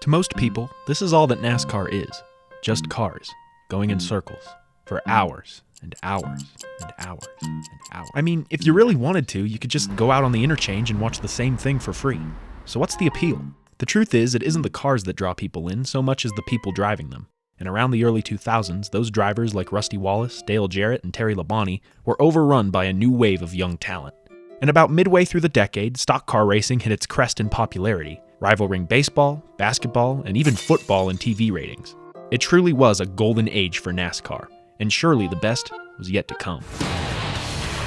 To most people, this is all that NASCAR is. Just cars, going in circles, for hours and hours and hours and hours. I mean, if you really wanted to, you could just go out on the interchange and watch the same thing for free. So what's the appeal? The truth is, it isn't the cars that draw people in so much as the people driving them. And around the early 2000s, those drivers like Rusty Wallace, Dale Jarrett, and Terry Labonte were overrun by a new wave of young talent. And about midway through the decade, stock car racing hit its crest in popularity, rivaling baseball, basketball, and even football in TV ratings. It truly was a golden age for NASCAR, and surely the best was yet to come.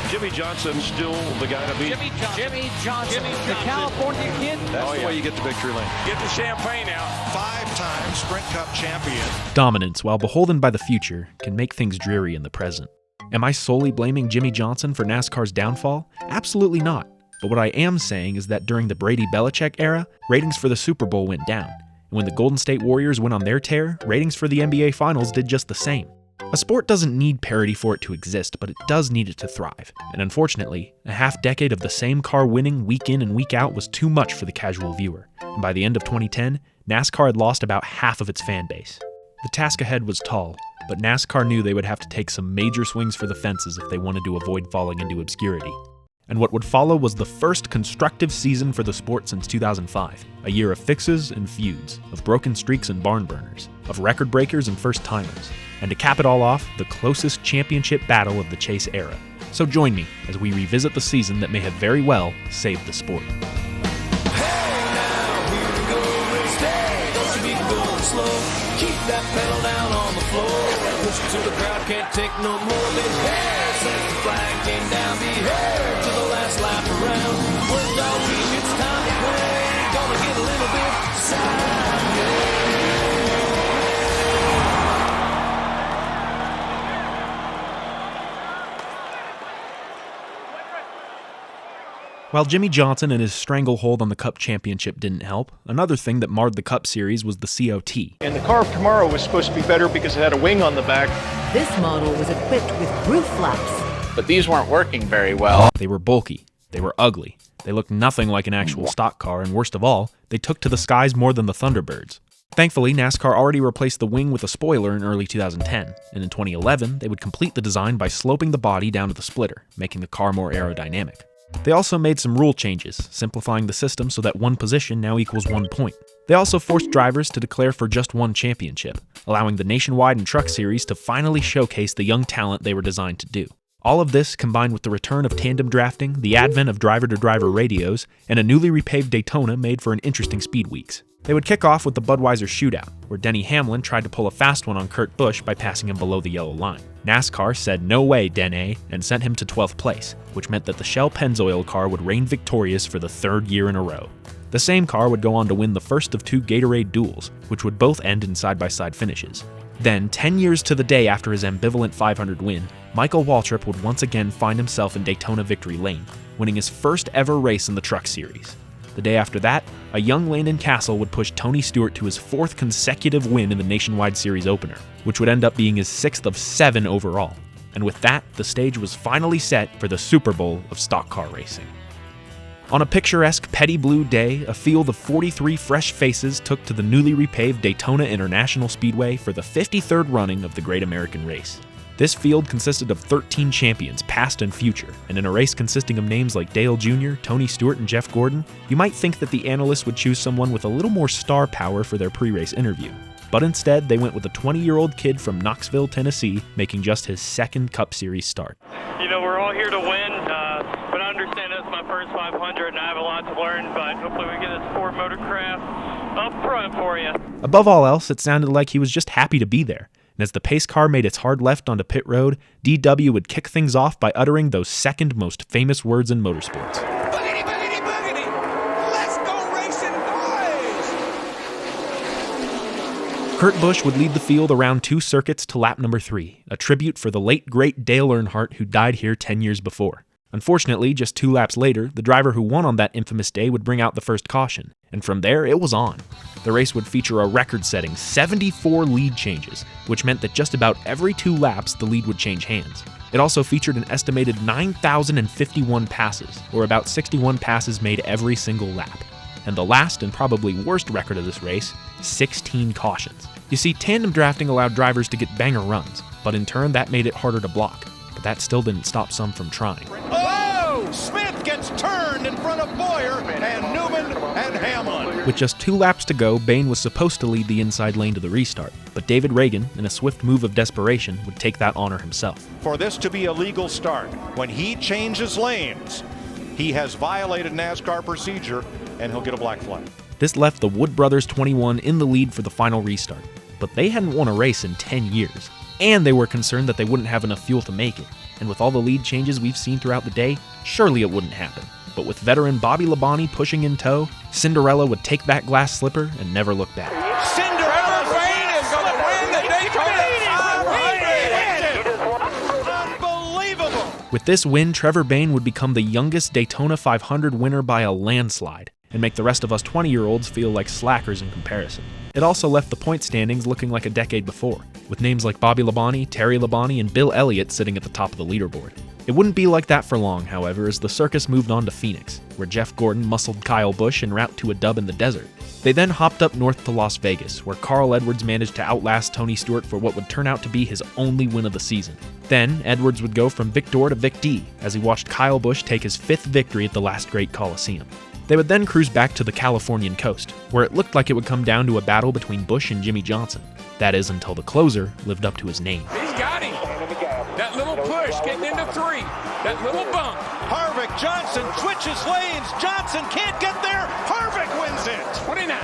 Jimmy Johnson's still the guy to beat. Jimmy Johnson, the California kid. That's the way you get to victory lane. Get the champagne out. Five-time Sprint Cup champion. Dominance, while beholden by the future, can make things dreary in the present. Am I solely blaming Jimmy Johnson for NASCAR's downfall? Absolutely not. But what I am saying is that during the Brady-Belichick era, ratings for the Super Bowl went down. And when the Golden State Warriors went on their tear, ratings for the NBA Finals did just the same. A sport doesn't need parity for it to exist, but it does need it to thrive. And unfortunately, a half-decade of the same car winning week in and week out was too much for the casual viewer. And by the end of 2010, NASCAR had lost about half of its fan base. The task ahead was tall, but NASCAR knew they would have to take some major swings for the fences if they wanted to avoid falling into obscurity. And what would follow was the first constructive season for the sport since 2005, a year of fixes and feuds, of broken streaks and barn burners, of record breakers and first timers, and to cap it all off, the closest championship battle of the chase era. So join me as we revisit the season that may have very well saved the sport. Keep that pedal down on the floor. Push it to the crowd, can't take no more. Big hair since the flag came down. Be heard to the last lap around. We're dog week, it's time to play. Gonna get a little bit Saturday. While Jimmy Johnson and his stranglehold on the Cup championship didn't help, another thing that marred the Cup series was the COT. And the car of tomorrow was supposed to be better because it had a wing on the back. This model was equipped with roof flaps. But these weren't working very well. They were bulky. They were ugly. They looked nothing like an actual stock car, and worst of all, they took to the skies more than the Thunderbirds. Thankfully, NASCAR already replaced the wing with a spoiler in early 2010, and in 2011, they would complete the design by sloping the body down to the splitter, making the car more aerodynamic. They also made some rule changes, simplifying the system so that one position now equals 1 point. They also forced drivers to declare for just one championship, allowing the Nationwide and Truck Series to finally showcase the young talent they were designed to do. All of this, combined with the return of tandem drafting, the advent of driver-to-driver radios, and a newly repaved Daytona made for an interesting speed weeks. They would kick off with the Budweiser shootout, where Denny Hamlin tried to pull a fast one on Kurt Busch by passing him below the yellow line. NASCAR said no way, Denny, and sent him to 12th place, which meant that the Shell Pennzoil car would reign victorious for the third year in a row. The same car would go on to win the first of 2 Gatorade duels, which would both end in side-by-side finishes. Then, 10 years to the day after his ambivalent 500 win, Michael Waltrip would once again find himself in Daytona victory lane, winning his first ever race in the Truck Series. The day after that, a young Landon Castle would push Tony Stewart to his 4th consecutive win in the Nationwide Series opener, which would end up being his 6th of 7 overall. And with that, the stage was finally set for the Super Bowl of stock car racing. On a picturesque petty blue day, a field of 43 fresh faces took to the newly repaved Daytona International Speedway for the 53rd running of the Great American Race. This field consisted of 13 champions, past and future, and in a race consisting of names like Dale Jr., Tony Stewart, and Jeff Gordon, you might think that the analysts would choose someone with a little more star power for their pre-race interview. But instead, they went with a 20-year-old kid from Knoxville, Tennessee, making just his 2nd Cup Series start. You know, we're all here to win, but I understand it's my first 500 and I have a lot to learn, but hopefully we get this Ford Motorcraft up front for you. Above all else, it sounded like he was just happy to be there. And as the pace car made its hard left onto pit road, DW would kick things off by uttering those second most famous words in motorsports. Boogity, boogity, boogity! Let's go racing, boys! Kurt Busch would lead the field around 2 circuits to lap number 3, a tribute for the late great Dale Earnhardt who died here 10 years before. Unfortunately, just 2 laps later, the driver who won on that infamous day would bring out the first caution, and from there it was on. The race would feature a record-setting 74 lead changes, which meant that just about every 2 laps the lead would change hands. It also featured an estimated 9,051 passes, or about 61 passes made every single lap. And the last and probably worst record of this race, 16 cautions. You see, tandem drafting allowed drivers to get banger runs, but in turn that made it harder to block. But that still didn't stop some from trying. Oh! Smith gets turned in front of Boyer and Newman and Hamlin. With just 2 laps to go, Bain was supposed to lead the inside lane to the restart, but David Reagan, in a swift move of desperation, would take that honor himself. For this to be a legal start, when he changes lanes, he has violated NASCAR procedure and he'll get a black flag. This left the Wood Brothers 21 in the lead for the final restart, but they hadn't won a race in 10 years. And they were concerned that they wouldn't have enough fuel to make it. And with all the lead changes we've seen throughout the day, surely it wouldn't happen. But with veteran Bobby Labonte pushing in tow, Cinderella would take that glass slipper and never look back. Cinderella Bain is going to win the Daytona 500. Unbelievable! With this win, Trevor Bayne would become the youngest Daytona 500 winner by a landslide, and make the rest of us 20-year-olds feel like slackers in comparison. It also left the point standings looking like a decade before, with names like Bobby Labonte, Terry Labonte, and Bill Elliott sitting at the top of the leaderboard. It wouldn't be like that for long, however, as the circus moved on to Phoenix, where Jeff Gordon muscled Kyle Busch en route to a dub in the desert. They then hopped up north to Las Vegas, where Carl Edwards managed to outlast Tony Stewart for what would turn out to be his only win of the season. Then, Edwards would go from Victor to Vic D, as he watched Kyle Busch take his 5th victory at the last great Coliseum. They would then cruise back to the Californian coast, where it looked like it would come down to a battle between Busch and Jimmy Johnson. That is, until the closer lived up to his name. He's got him. That little push getting into 3. That little bump. Harvick, Johnson switches lanes. Johnson can't get there. Harvick wins it. 29.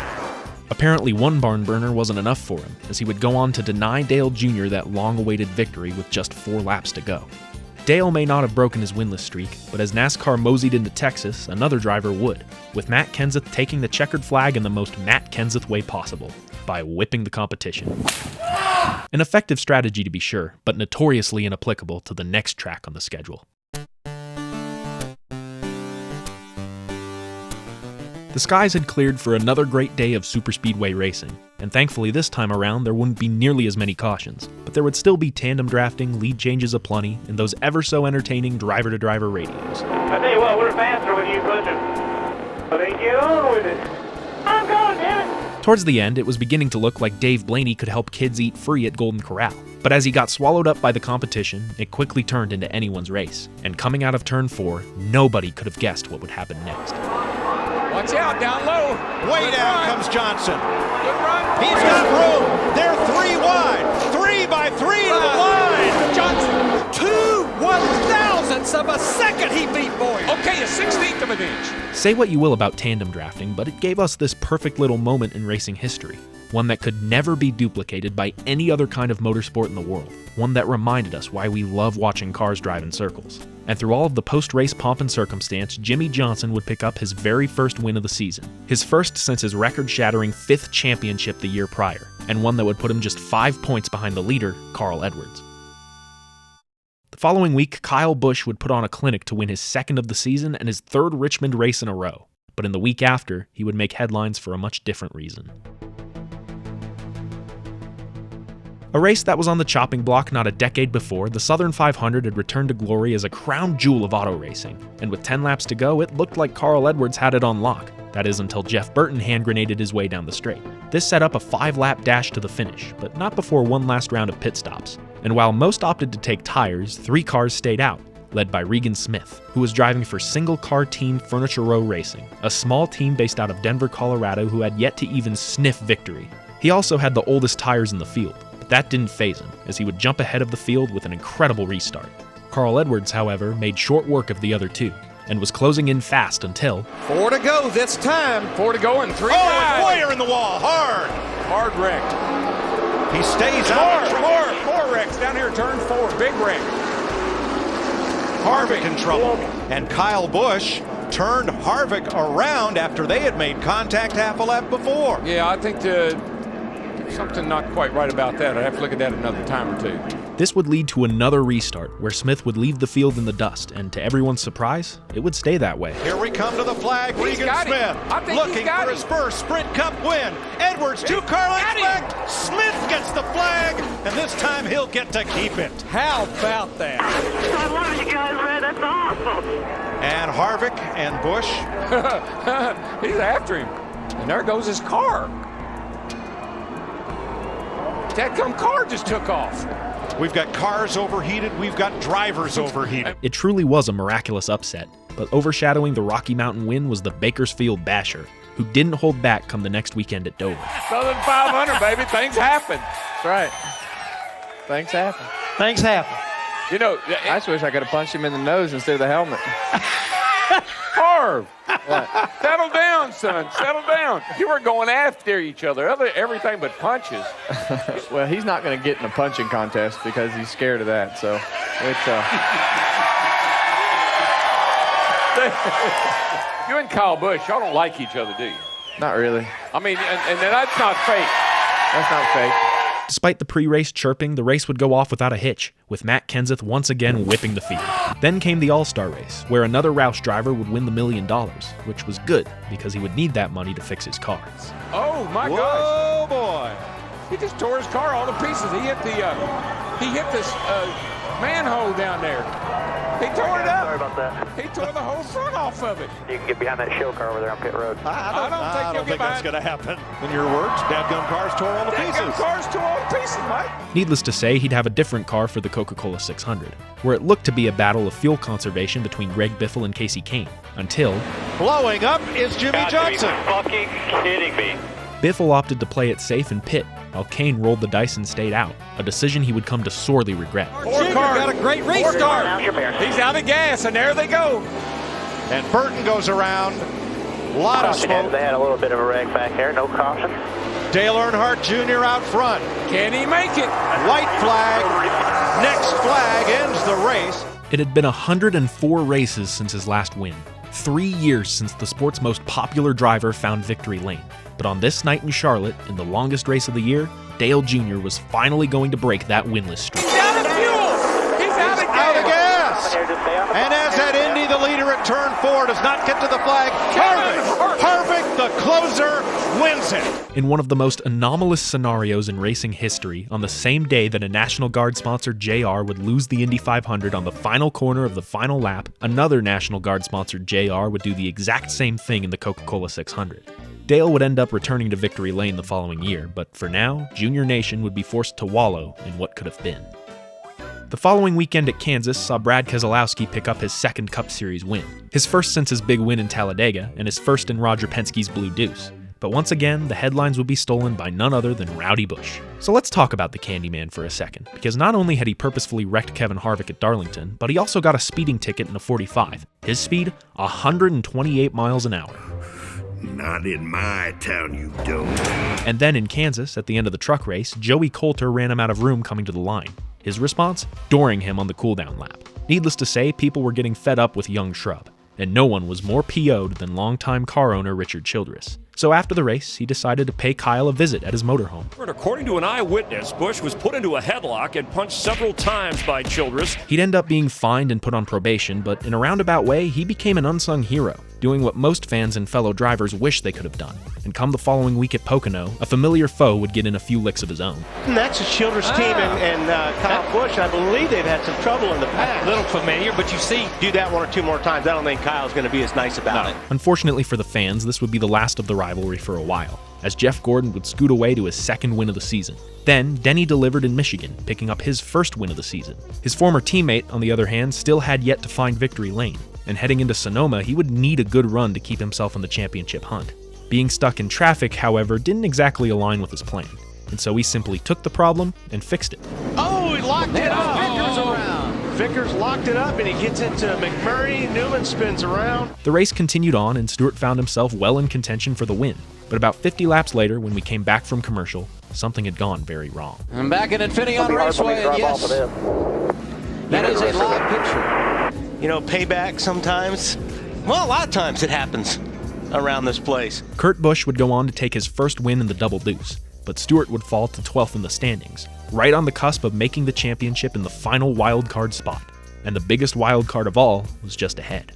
Apparently one barn burner wasn't enough for him, as he would go on to deny Dale Jr. that long-awaited victory with just 4 laps to go. Dale may not have broken his winless streak, but as NASCAR moseyed into Texas, another driver would, with Matt Kenseth taking the checkered flag in the most Matt Kenseth way possible, by whipping the competition. An effective strategy to be sure, but notoriously inapplicable to the next track on the schedule. The skies had cleared for another great day of superspeedway racing, and thankfully this time around there wouldn't be nearly as many cautions, but there would still be tandem drafting, lead changes aplenty, and those ever-so-entertaining driver-to-driver radios. I tell you what, we're faster with you pushing. But they get on with it. I'm going, damn it. Towards the end, it was beginning to look like Dave Blaney could help kids eat free at Golden Corral. But as he got swallowed up by the competition, it quickly turned into anyone's race. And coming out of turn 4, nobody could have guessed what would happen next. Watch out, down low. Way Good down run. comes Johnson. Good run. He's got room. They're 3 wide. 3 by 3 to the line. Johnson. 2/1000ths of a second he beat Boyer. Okay, a 16th of an inch. Say what you will about tandem drafting, but it gave us this perfect little moment in racing history. One that could never be duplicated by any other kind of motorsport in the world. One that reminded us why we love watching cars drive in circles. And through all of the post-race pomp and circumstance, Jimmy Johnson would pick up his very first win of the season. His first since his record-shattering 5th championship the year prior, and one that would put him just 5 points behind the leader, Carl Edwards. The following week, Kyle Busch would put on a clinic to win his 2nd of the season and his 3rd Richmond race in a row. But in the week after, he would make headlines for a much different reason. A race that was on the chopping block not a decade before, the Southern 500 had returned to glory as a crown jewel of auto racing, and with 10 laps to go, it looked like Carl Edwards had it on lock. That is until Jeff Burton hand-grenaded his way down the straight. This set up a 5-lap dash to the finish, but not before one last round of pit stops. And while most opted to take tires, 3 cars stayed out, led by Regan Smith, who was driving for single-car team Furniture Row Racing, a small team based out of Denver, Colorado, who had yet to even sniff victory. He also had the oldest tires in the field, but that didn't faze him, as he would jump ahead of the field with an incredible restart. Carl Edwards, however, made short work of the other 2, and was closing in fast until 4 to go this time. 4 to go and 3 Oh, wide. and Boyer in the wall. Hard. Hard wrecked. He stays out. More wrecks down here, turn 4. Big wreck. Harvick in trouble. And Kyle Busch turned Harvick around after they had made contact half a lap before. Yeah, I think something not quite right about that. I'd have to look at that another time or two. This would lead to another restart, where Smith would leave the field in the dust, and to everyone's surprise, it would stay that way. Here we come to the flag. He's Regan got Smith him. I think looking he's got for him. his first Sprint Cup win. Edwards to Carlin's got him. flag. Smith gets the flag, and this time he'll get to keep it. How about that? I wanted you guys ready. That's awesome. And Harvick and Busch. He's after him. And there goes his car. That car just took off. We've got cars overheated. We've got drivers overheated. It truly was a miraculous upset, but overshadowing the Rocky Mountain win was the Bakersfield Basher, who didn't hold back come the next weekend at Dover. Southern 500, baby. Things happen. That's right. Things happen. Things happen. You know, I just wish I could have punched him in the nose instead of the helmet. Harv, settle down, son. Settle down. You were going after each other. Everything but punches. Well, he's not going to get in a punching contest because he's scared of that. So it's You and Kyle Busch, y'all don't like each other, do you? not really. I mean, and that's not fake. That's not fake. Despite the pre-race chirping, the race would go off without a hitch, with Matt Kenseth once again whipping the field. Then came the All-Star race, where another Roush driver would win the $1 million, which was good because he would need that money to fix his car. Oh my gosh! Oh boy! He just tore his car all to pieces. He hit this manhole down there. He tore it up. Sorry about that. He tore the whole front off of it. You can get behind that show car over there on pit road. I don't think that's going to happen. In your words, dadgum cars tore all to pieces. Cars tore all to pieces, Mike. Needless to say, he'd have a different car for the Coca-Cola 600, where it looked to be a battle of fuel conservation between Greg Biffle and Casey Kane, until Blowing up is Jimmy Johnson. Fucking kidding me. Biffle opted to play it safe and pit, while Kane rolled the dice and stayed out, a decision he would come to sorely regret. Junior got a great restart. He's out of gas, and there they go. And Burton goes around. A lot of smoke. They had a little bit of a wreck back there. No caution. Dale Earnhardt Jr. out front. Can he make it? White flag. Next flag ends the race. It had been 104 races since his last win, 3 years since the sport's most popular driver found victory lane. But on this night in Charlotte, in the longest race of the year, Dale Jr. was finally going to break that winless streak. He's out of fuel. He's out of gas. And as at Indy, the leader at turn 4 does not get to the flag. Harvick, the closer, wins it. In one of the most anomalous scenarios in racing history, on the same day that a National Guard sponsored JR would lose the Indy 500 on the final corner of the final lap, another National Guard sponsored JR would do the exact same thing in the Coca-Cola 600. Dale would end up returning to victory lane the following year, but for now, Junior Nation would be forced to wallow in what could have been. The following weekend at Kansas saw Brad Keselowski pick up his second Cup Series win, his first since his big win in Talladega, and his first in Roger Penske's Blue Deuce. But once again, the headlines would be stolen by none other than Rowdy Busch. So let's talk about the Candyman for a second, because not only had he purposefully wrecked Kevin Harvick at Darlington, but he also got a speeding ticket in a 45. His speed, 128 miles an hour. Not in my town, you don't. And then in Kansas, at the end of the truck race, Joey Coulter ran him out of room coming to the line. His response? Dooring him on the cooldown lap. Needless to say, people were getting fed up with young Shrub, and no one was more PO'd than longtime car owner Richard Childress. So after the race, he decided to pay Kyle a visit at his motorhome. According to an eyewitness, Busch was put into a headlock and punched several times by Childress. He'd end up being fined and put on probation, but in a roundabout way, he became an unsung hero, doing what most fans and fellow drivers wish they could have done. And come the following week at Pocono, a familiar foe would get in a few licks of his own. And that's a Childress team, and Kyle Busch, I believe they've had some trouble in the past. A little familiar, but you see, do that one or two more times, I don't think Kyle's going to be as nice about it. Unfortunately for the fans, this would be the last of the rivalry for a while, as Jeff Gordon would scoot away to his second win of the season. Then, Denny delivered in Michigan, picking up his first win of the season. His former teammate, on the other hand, still had yet to find victory lane, and heading into Sonoma, he would need a good run to keep himself in the championship hunt. Being stuck in traffic, however, didn't exactly align with his plan, and so he simply took the problem and fixed it. Oh, he locked it up! Vickers around. Vickers locked it up, and he gets into McMurray. Newman spins around. The race continued on, and Stewart found himself well in contention for the win. But about 50 laps later, when we came back from commercial, something had gone very wrong. I'm back at Infinity Raceway, and yes, that is a live picture. You know, payback sometimes. Well, a lot of times it happens around this place. Kurt Busch would go on to take his first win in the Double Deuce, but Stewart would fall to 12th in the standings, right on the cusp of making the championship in the final wildcard spot. And the biggest wildcard of all was just ahead.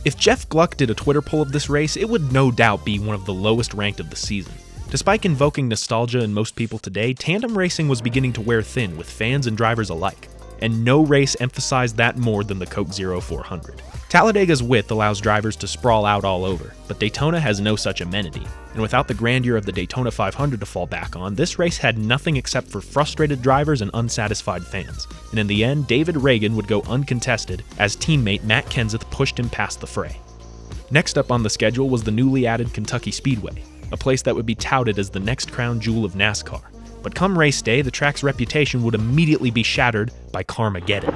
If Jeff Gluck did a Twitter poll of this race, it would no doubt be one of the lowest ranked of the season. Despite invoking nostalgia in most people today, tandem racing was beginning to wear thin with fans and drivers alike. and no race emphasized that more than the Coke Zero 400. Talladega's width allows drivers to sprawl out all over, but Daytona has no such amenity, and without the grandeur of the Daytona 500 to fall back on, this race had nothing except for frustrated drivers and unsatisfied fans, and in the end, David Reagan would go uncontested as teammate Matt Kenseth pushed him past the fray. Next up on the schedule was the newly added Kentucky Speedway, a place that would be touted as the next crown jewel of NASCAR. But come race day, the track's reputation would immediately be shattered by Carmageddon.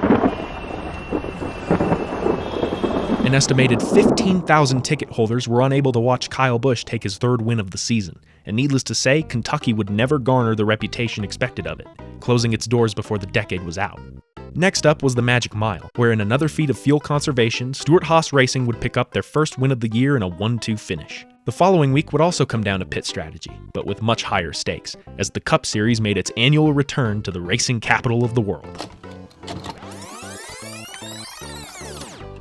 An estimated 15,000 ticket holders were unable to watch Kyle Busch take his third win of the season, and needless to say, Kentucky would never garner the reputation expected of it, closing its doors before the decade was out. Next up was the Magic Mile, where in another feat of fuel conservation, Stewart-Haas Racing would pick up their first win of the year in a 1-2 finish. The following week would also come down to pit strategy, but with much higher stakes, as the Cup Series made its annual return to the racing capital of the world.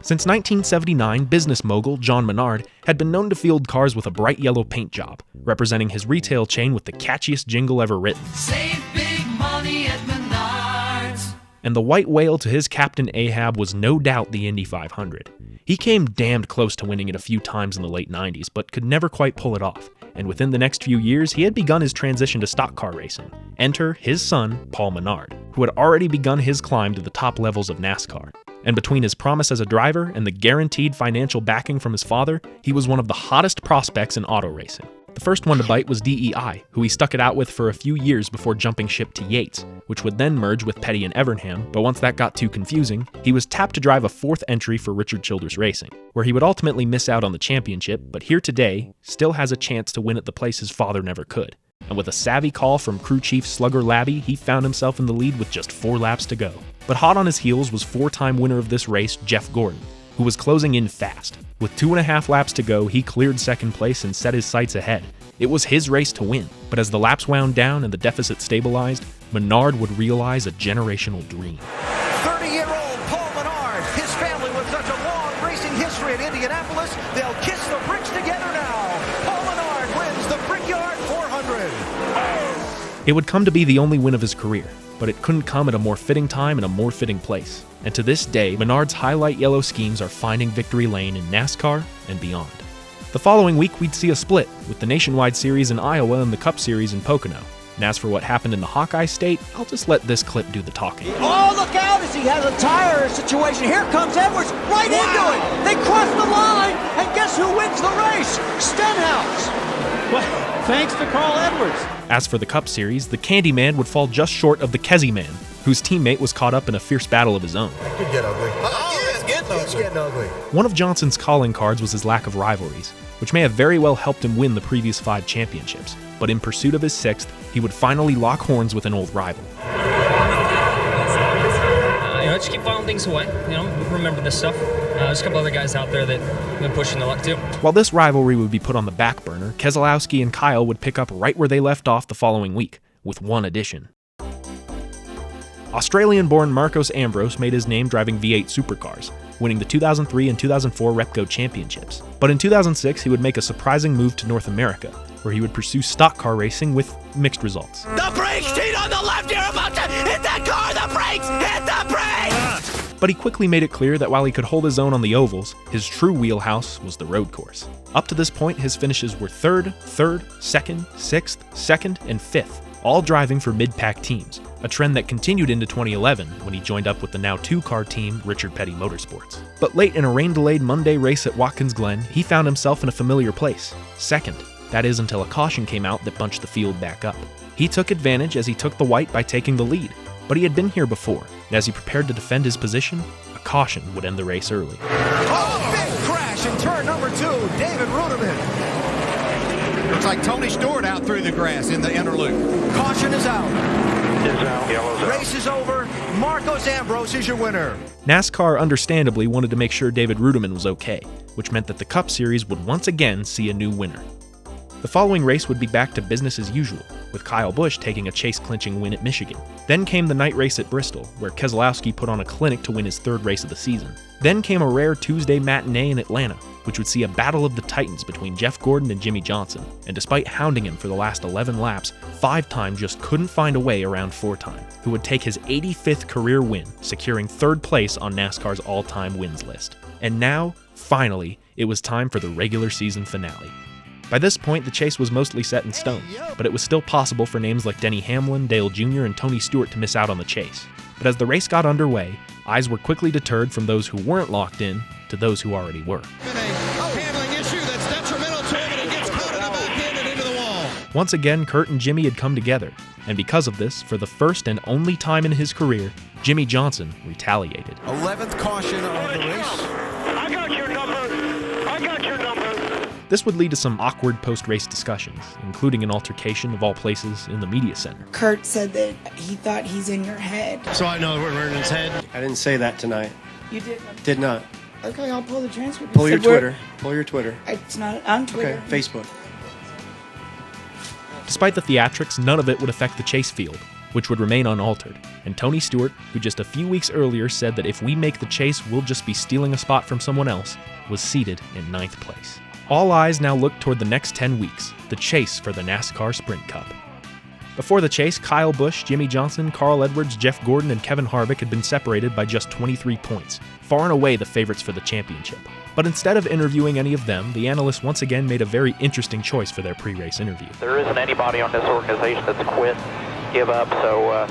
Since 1979, business mogul John Menard had been known to field cars with a bright yellow paint job, representing his retail chain with the catchiest jingle ever written. Save big money at Menards. And the white whale to his Captain Ahab was no doubt the Indy 500. He came damned close to winning it a few times in the late 90s, but could never quite pull it off. And within the next few years, he had begun his transition to stock car racing. Enter his son, Paul Menard, who had already begun his climb to the top levels of NASCAR. And between his promise as a driver and the guaranteed financial backing from his father, he was one of the hottest prospects in auto racing. The first one to bite was DEI, who he stuck it out with for a few years before jumping ship to Yates, which would then merge with Petty and Evernham, but once that got too confusing, he was tapped to drive a fourth entry for Richard Childress Racing, where he would ultimately miss out on the championship, but here today, still has a chance to win at the place his father never could. And with a savvy call from crew chief Slugger Labbe, he found himself in the lead with just 4 laps to go. But hot on his heels was 4-time winner of this race, Jeff Gordon, who was closing in fast. With 2.5 laps to go, he cleared second place and set his sights ahead. It was his race to win, but as the laps wound down and the deficit stabilized, Menard would realize a generational dream. 30-year-old Paul Menard, his family with such a long racing history in Indianapolis, they'll kiss the bricks together now. Paul Menard wins the Brickyard 400. It would come to be the only win of his career, but it couldn't come at a more fitting time and a more fitting place. And to this day, Menard's highlight yellow schemes are finding victory lane in NASCAR and beyond. The following week, we'd see a split, with the Nationwide Series in Iowa and the Cup Series in Pocono. And as for what happened in the Hawkeye State, I'll just let this clip do the talking. Oh, look out as he has a tire situation. Here comes Edwards right into it. They cross the line, and guess who wins the race? Stenhouse. Well, thanks to Carl Edwards. As for the Cup Series, the Candyman would fall just short of the Kesey Man, whose teammate was caught up in a fierce battle of his own. It could get ugly. It's getting ugly. One of Johnson's calling cards was his lack of rivalries, which may have very well helped him win the previous 5 championships. But in pursuit of his 6th, he would finally lock horns with an old rival. Just keep filing things away. Remember this stuff. There's a couple other guys out there that have been pushing the luck too. While this rivalry would be put on the back burner, Keselowski and Kyle would pick up right where they left off the following week, with one addition. Australian-born Marcos Ambrose made his name driving V8 supercars, winning the 2003 and 2004 Repco championships. But in 2006, he would make a surprising move to North America, where he would pursue stock car racing with mixed results. The brakes, Team on the left, you're about to hit that car, the brakes, hit the brakes! But he quickly made it clear that while he could hold his own on the ovals, his true wheelhouse was the road course. Up to this point, his finishes were 3rd, 2nd, 6th, 2nd, and 5th, all driving for mid-pack teams, a trend that continued into 2011 when he joined up with the now 2-car team Richard Petty Motorsports. But late in a rain-delayed Monday race at Watkins Glen, he found himself in a familiar place, 2nd. That is until a caution came out that bunched the field back up. He took advantage as he took the white by taking the lead, but he had been here before, and as he prepared to defend his position, a caution would end the race early. Oh, big crash in turn number 2, David Ruderman. Looks like Tony Stewart out through the grass in the inner loop. Caution is out. Yellow's out. Race is over. Marcos Ambrose is your winner. NASCAR understandably wanted to make sure David Ruderman was okay, which meant that the Cup Series would once again see a new winner. The following race would be back to business as usual, with Kyle Busch taking a chase-clinching win at Michigan. Then came the night race at Bristol, where Keselowski put on a clinic to win his third race of the season. Then came a rare Tuesday matinee in Atlanta, which would see a battle of the titans between Jeff Gordon and Jimmie Johnson, and despite hounding him for the last 11 laps, 5-time just couldn't find a way around 4-time, who would take his 85th career win, securing third place on NASCAR's all-time wins list. And now, finally, it was time for the regular season finale. By this point, the chase was mostly set in stone, but it was still possible for names like Denny Hamlin, Dale Jr., and Tony Stewart to miss out on the chase. But as the race got underway, eyes were quickly deterred from those who weren't locked in to those who already were. Once again, Kurt and Jimmy had come together, and because of this, for the first and only time in his career, Jimmie Johnson retaliated. 11th caution of the race. I got your number. This would lead to some awkward post-race discussions, including an altercation of all places in the media center. Kurt said that he thought he's in your head. So I know we're in his head. I didn't say that tonight. You did? Did not. Okay, I'll pull the transcript. Pull your Twitter. Pull your Twitter. It's not on Twitter. Okay, Facebook. Despite the theatrics, none of it would affect the chase field, which would remain unaltered, and Tony Stewart, who just a few weeks earlier said that if we make the chase, we'll just be stealing a spot from someone else, was seated in 9th place. All eyes now looked toward the next 10 weeks, the chase for the NASCAR Sprint Cup. Before the chase, Kyle Busch, Jimmie Johnson, Carl Edwards, Jeff Gordon, and Kevin Harvick had been separated by just 23 points, far and away the favorites for the championship. But instead of interviewing any of them, the analysts once again made a very interesting choice for their pre-race interview. There isn't anybody on this organization that's quit, give up, so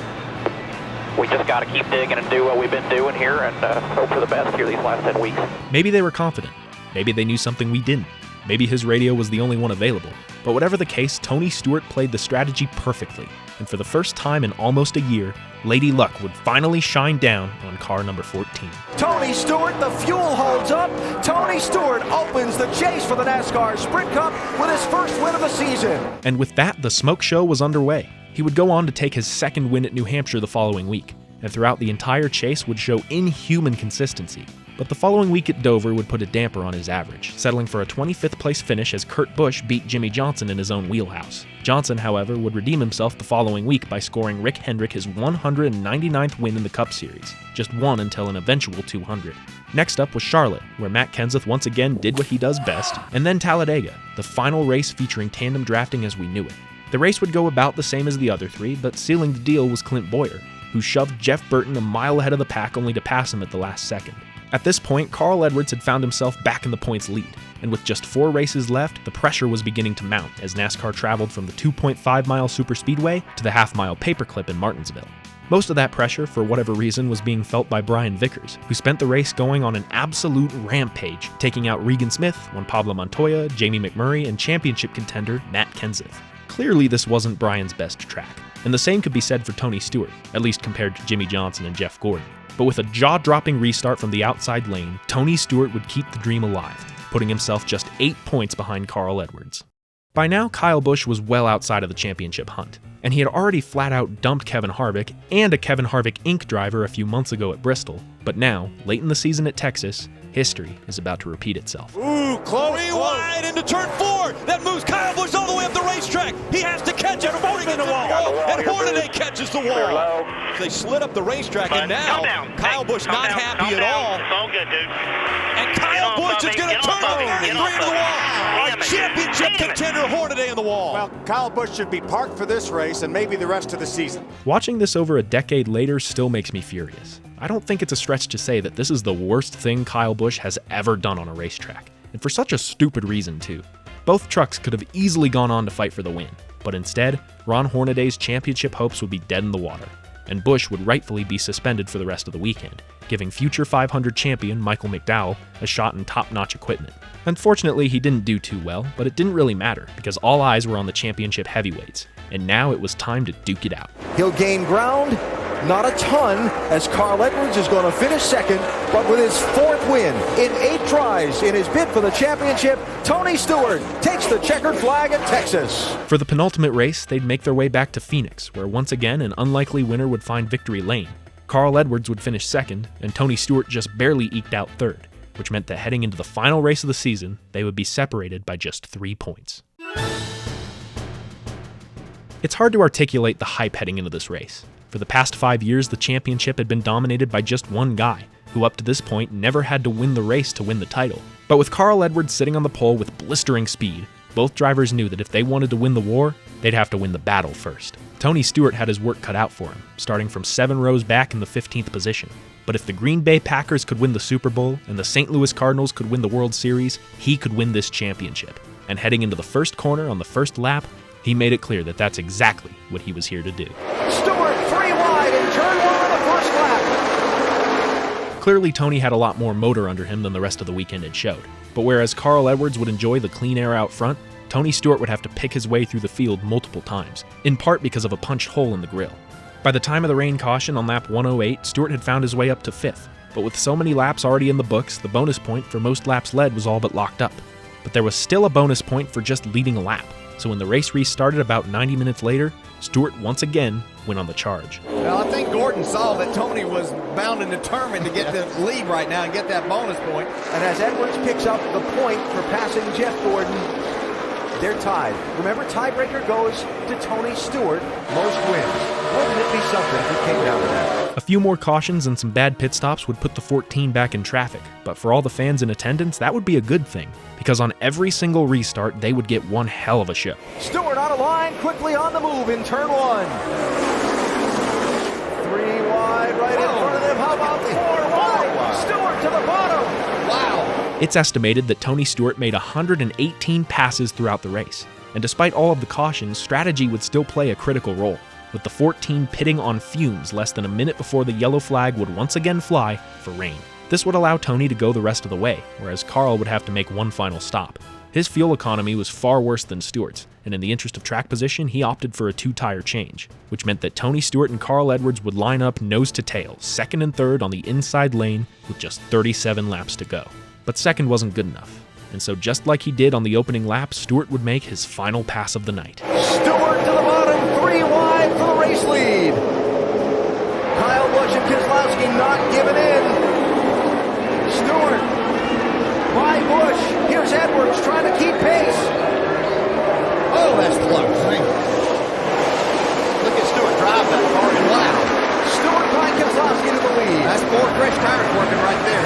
we just got to keep digging and do what we've been doing here and hope for the best here these last 10 weeks. Maybe they were confident. Maybe they knew something we didn't. Maybe his radio was the only one available. But whatever the case, Tony Stewart played the strategy perfectly, and for the first time in almost a year, Lady Luck would finally shine down on car number 14. Tony Stewart, the fuel holds up. Tony Stewart opens the chase for the NASCAR Sprint Cup with his first win of the season. And with that, the smoke show was underway. He would go on to take his second win at New Hampshire the following week, and throughout the entire chase would show inhuman consistency. But the following week at Dover would put a damper on his average, settling for a 25th place finish as Kurt Busch beat Jimmie Johnson in his own wheelhouse. Johnson, however, would redeem himself the following week by scoring Rick Hendrick his 199th win in the Cup Series, just one until an eventual 200. Next up was Charlotte, where Matt Kenseth once again did what he does best, and then Talladega, the final race featuring tandem drafting as we knew it. The race would go about the same as the other three, but sealing the deal was Clint Bowyer, who shoved Jeff Burton a mile ahead of the pack only to pass him at the last second. At this point, Carl Edwards had found himself back in the points lead, and with just 4 races left, the pressure was beginning to mount as NASCAR traveled from the 2.5-mile superspeedway to the half-mile paperclip in Martinsville. Most of that pressure, for whatever reason, was being felt by Brian Vickers, who spent the race going on an absolute rampage, taking out Regan Smith, Juan Pablo Montoya, Jamie McMurray, and championship contender Matt Kenseth. Clearly, this wasn't Brian's best track, and the same could be said for Tony Stewart, at least compared to Jimmie Johnson and Jeff Gordon. But with a jaw-dropping restart from the outside lane, Tony Stewart would keep the dream alive, putting himself just 8 points behind Carl Edwards. By now, Kyle Busch was well outside of the championship hunt, and he had already flat-out dumped Kevin Harvick and a Kevin Harvick Inc. driver a few months ago at Bristol. But now, late in the season at Texas, history is about to repeat itself. Ooh, close, wide into turn 4. That moves Kyle Busch all the way up the racetrack. He has to catch it, floating in the wall, and HRNA catches the wall. They slid up the racetrack, and now Kyle Busch not happy at all. It's all good, dude. And Kyle Busch is going to turn over 3 into the wall. Our championship contender HRNA in the wall. Well, Kyle Busch should be parked for this race and maybe the rest of the season. Watching this over a decade later still makes me furious. I don't think it's a stretch to say that this is the worst thing Kyle Busch has ever done on a racetrack, and for such a stupid reason too. Both trucks could have easily gone on to fight for the win, but instead, Ron Hornaday's championship hopes would be dead in the water, and Busch would rightfully be suspended for the rest of the weekend, giving future 500 champion Michael McDowell a shot in top-notch equipment. Unfortunately, he didn't do too well, but it didn't really matter because all eyes were on the championship heavyweights, and now it was time to duke it out. He'll gain ground, not a ton, as Carl Edwards is going to finish second, but with his 4th win in 8 tries in his bid for the championship, Tony Stewart takes the checkered flag at Texas. For the penultimate race, they'd make their way back to Phoenix, where once again an unlikely winner would find victory lane. Carl Edwards would finish second, and Tony Stewart just barely eked out third, which meant that heading into the final race of the season, they would be separated by just 3 points. It's hard to articulate the hype heading into this race. For the past 5 years, the championship had been dominated by just one guy, who up to this point never had to win the race to win the title. But with Carl Edwards sitting on the pole with blistering speed, both drivers knew that if they wanted to win the war, they'd have to win the battle first. Tony Stewart had his work cut out for him, starting from 7 rows back in the 15th position. But if the Green Bay Packers could win the Super Bowl and the St. Louis Cardinals could win the World Series, he could win this championship. And heading into the first corner on the first lap, he made it clear that that's exactly what he was here to do. Stewart 3 wide in turn 1 on the first lap. Clearly, Tony had a lot more motor under him than the rest of the weekend had showed. But whereas Carl Edwards would enjoy the clean air out front, Tony Stewart would have to pick his way through the field multiple times, in part because of a punched hole in the grille. By the time of the rain caution on lap 108, Stewart had found his way up to 5th. But with so many laps already in the books, the bonus point for most laps led was all but locked up. But there was still a bonus point for just leading a lap. So when the race restarted about 90 minutes later, Stewart once again went on the charge. Well, I think Gordon saw that Tony was bound and determined to get the lead right now and get that bonus point. And as Edwards picks up the point for passing Jeff Gordon, they're tied. Remember, tiebreaker goes to Tony Stewart, most wins. Wouldn't it be something if it came down to that? A few more cautions and some bad pit stops would put the 14 back in traffic, but for all the fans in attendance, that would be a good thing, because on every single restart, they would get one hell of a show. Stewart on a line, quickly on the move in turn 1. 3 wide right in front of them. How about 4 wide? Stewart to the bottom. Wow. It's estimated that Tony Stewart made 118 passes throughout the race, and despite all of the cautions, strategy would still play a critical role, with the 14 pitting on fumes less than a minute before the yellow flag would once again fly for rain. This would allow Tony to go the rest of the way, whereas Carl would have to make one final stop. His fuel economy was far worse than Stewart's, and in the interest of track position, he opted for a 2-tire change, which meant that Tony Stewart and Carl Edwards would line up nose to tail, 2nd and 3rd on the inside lane with just 37 laps to go. But 2nd wasn't good enough, and so just like he did on the opening lap, Stewart would make his final pass of the night. Stewart to the bottom, 3 wide for the race lead. Kyle Busch and Keselowski not giving in. Stewart by Busch. Here's Edwards trying to keep pace. Oh, that's close. Look at Stewart drive that car in loud. Stewart by Keselowski to the lead. That's 4 fresh tires working right there.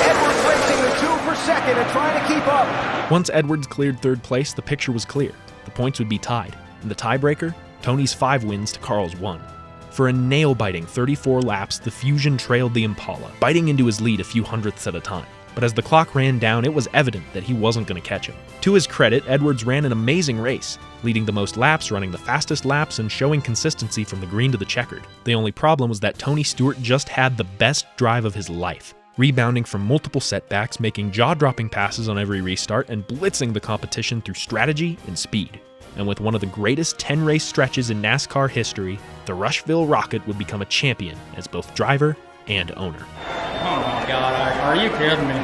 Edwards racing the 2 per second and trying to keep up. Once Edwards cleared 3rd place, the picture was clear. The points would be tied. In the tiebreaker, Tony's 5 wins to Carl's 1. For a nail-biting 34 laps, the Fusion trailed the Impala, biting into his lead a few hundredths at a time. But as the clock ran down, it was evident that he wasn't going to catch him. To his credit, Edwards ran an amazing race, leading the most laps, running the fastest laps, and showing consistency from the green to the checkered. The only problem was that Tony Stewart just had the best drive of his life, rebounding from multiple setbacks, making jaw-dropping passes on every restart, and blitzing the competition through strategy and speed. And with one of the greatest 10-race stretches in NASCAR history, the Rushville Rocket would become a champion as both driver and owner. Oh my God, are you kidding me?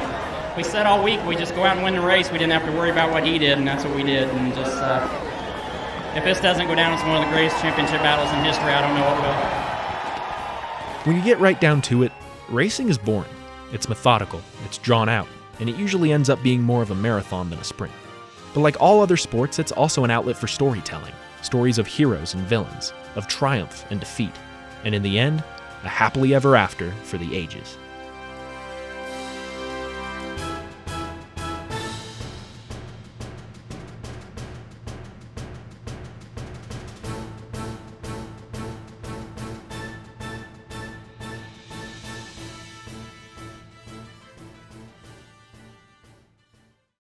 We said all week we just go out and win the race. We didn't have to worry about what he did, and that's what we did. And just, if this doesn't go down as one of the greatest championship battles in history, I don't know what will. When you get right down to it, racing is boring. It's methodical, it's drawn out, and it usually ends up being more of a marathon than a sprint. But like all other sports, it's also an outlet for storytelling. Stories of heroes and villains, of triumph and defeat, and in the end, a happily ever after for the ages.